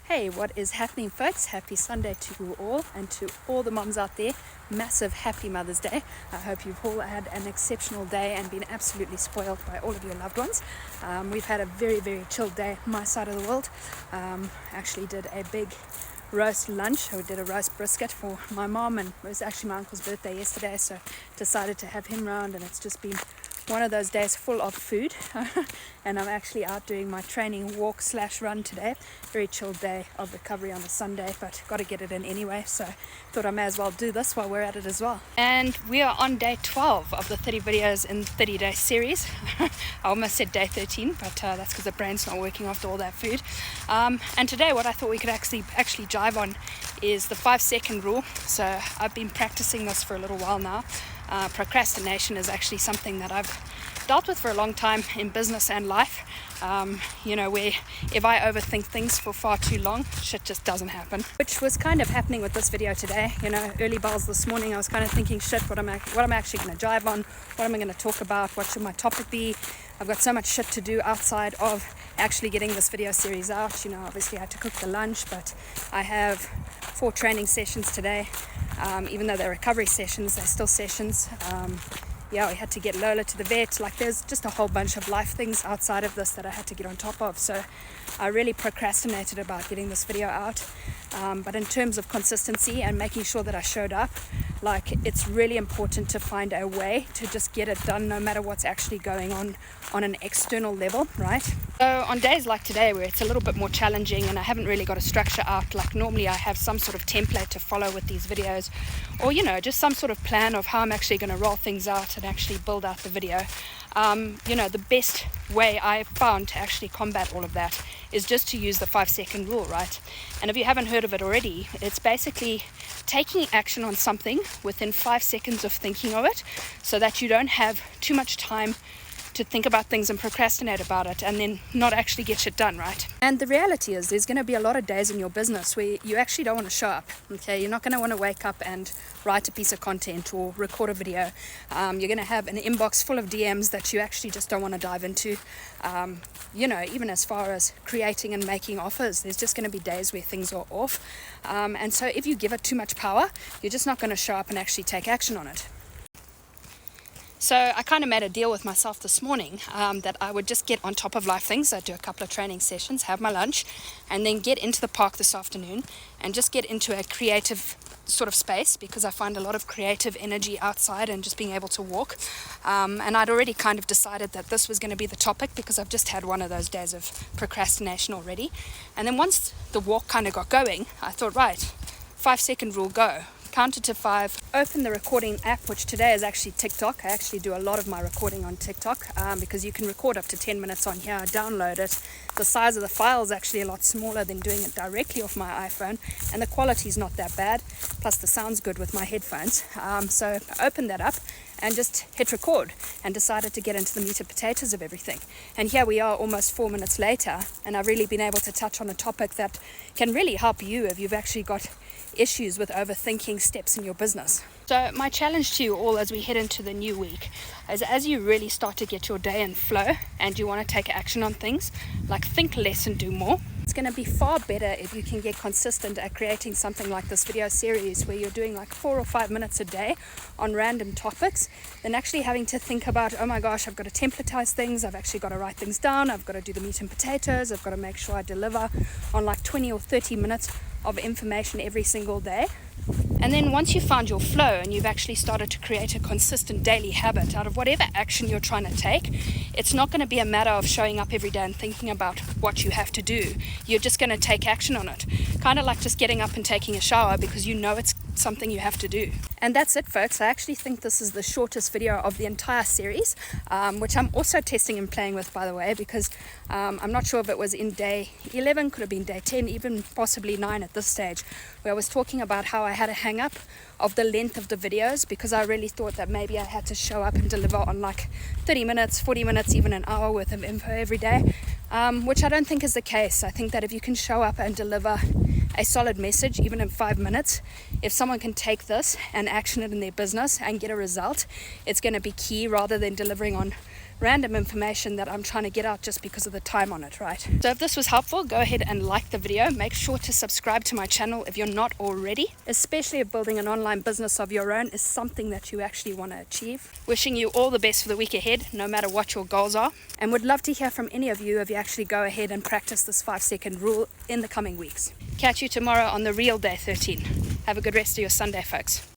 Hey, what is happening, folks? Happy Sunday to you all, and to all the moms out there. Massive happy Mother's Day. I hope you've all had an exceptional day and been absolutely spoiled by all of your loved ones. We've had a very, very chilled day my side of the world. Actually did a big roast lunch. We did a roast brisket for my mom, and it was actually my uncle's birthday yesterday, so decided to have him round, and it's just been one of those days full of food. And I'm actually out doing my training walk / run today. Very chilled day of recovery on a Sunday, but got to get it in anyway, so thought I may as well do this while we're at it as well. And we are on day 12 of the 30 videos in 30-day series. I almost said day 13, but that's because the brain's not working after all that food. And today what I thought we could actually jive on is the 5-second rule. So I've been practicing this for a little while now. Procrastination is actually something that I've dealt with for a long time in business and life. Where if I overthink things for far too long, shit just doesn't happen. Which was kind of happening with this video today. Early bells this morning, I was kind of thinking, shit, what am I actually going to jive on? What am I going to talk about? What should my topic be? I've got so much shit to do outside of actually getting this video series out. Obviously I had to cook the lunch, but I have 4 training sessions today. Even though they're recovery sessions, they're still sessions. We had to get Lola to the vet. There's just a whole bunch of life things outside of this that I had to get on top of. So I really procrastinated about getting this video out. But in terms of consistency and making sure that I showed up, it's really important to find a way to just get it done no matter what's actually going on an external level, right? So on days like today where it's a little bit more challenging and I haven't really got a structure out, normally I have some sort of template to follow with these videos, or just some sort of plan of how I'm actually going to roll things out and actually build out the video. The best way I've found to actually combat all of that is just to use the 5-second rule, right? And if you haven't heard of it already, it's basically taking action on something within 5 seconds of thinking of it, so that you don't have too much time to think about things and procrastinate about it and then not actually get shit done, right? And the reality is there's going to be a lot of days in your business where you actually don't want to show up, okay? You're not going to want to wake up and write a piece of content or record a video. You're going to have an inbox full of DMs that you actually just don't want to dive into. Even as far as creating and making offers, there's just going to be days where things are off. And so if you give it too much power, you're just not going to show up and actually take action on it. So I kind of made a deal with myself this morning that I would just get on top of life things. I'd do a couple of training sessions, have my lunch, and then get into the park this afternoon and just get into a creative sort of space, because I find a lot of creative energy outside and just being able to walk. And I'd already kind of decided that this was going to be the topic because I've just had one of those days of procrastination already. And then once the walk kind of got going, I thought, right, 5-second rule, go. Counted to 5, open the recording app, which today is actually TikTok. I actually do a lot of my recording on TikTok because you can record up to 10 minutes on here, download it. The size of the file is actually a lot smaller than doing it directly off my iPhone, and the quality is not that bad, plus the sound's good with my headphones. So I opened that up and just hit record and decided to get into the meat and potatoes of everything. And here we are almost 4 minutes later, and I've really been able to touch on a topic that can really help you if you've actually got issues with overthinking steps in your business. So my challenge to you all as we head into the new week is, as you really start to get your day in flow and you want to take action on things, think less and do more. It's going to be far better if you can get consistent at creating something like this video series where you're doing 4 or 5 minutes a day on random topics than actually having to think about, oh my gosh, I've got to templatize things, I've actually got to write things down, I've got to do the meat and potatoes, I've got to make sure I deliver on 20 or 30 minutes of information every single day. And then once you've found your flow and you've actually started to create a consistent daily habit out of whatever action you're trying to take, it's not going to be a matter of showing up every day and thinking about what you have to do. You're just going to take action on it. Kind of like just getting up and taking a shower because you know it's something you have to do. And that's it, folks. I actually think this is the shortest video of the entire series, which I'm also testing and playing with, by the way, because I'm not sure if it was in day 11, could have been day 10, even possibly 9 at this stage, where I was talking about how I had a hang up of the length of the videos, because I really thought that maybe I had to show up and deliver on 30 minutes, 40 minutes, even an hour worth of info every day, which I don't think is the case. I think that if you can show up and deliver a solid message, even in 5 minutes, if someone can take this and action it in their business and get a result, it's going to be key, rather than delivering on random information that I'm trying to get out just because of the time on it, right? So if this was helpful, go ahead and like the video. Make sure to subscribe to my channel if you're not already, especially if building an online business of your own is something that you actually want to achieve. Wishing you all the best for the week ahead, no matter what your goals are, and would love to hear from any of you if you actually go ahead and practice this 5-second rule in the coming weeks. Catch you tomorrow on the real day 13. Have a good rest of your Sunday, folks.